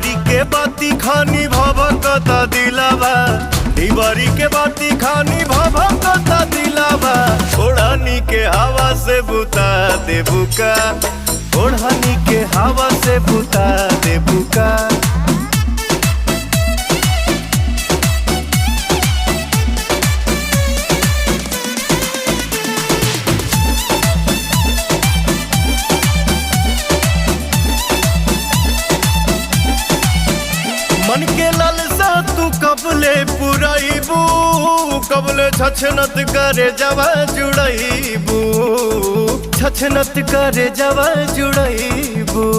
दीवारी के बाती खानी भभकता दिलावा, दीवारी के बाती खानी भभकता दिलावा। ओढ़नी के हवा से बुता दे बुका, ओढ़नी के हवा से बुता दे बुका। मन के लालसा तू कबले पुराइबू, कबले छछनत करे जवा जुड़ाइबू, छछनत करे जवा जुड़ाइबू।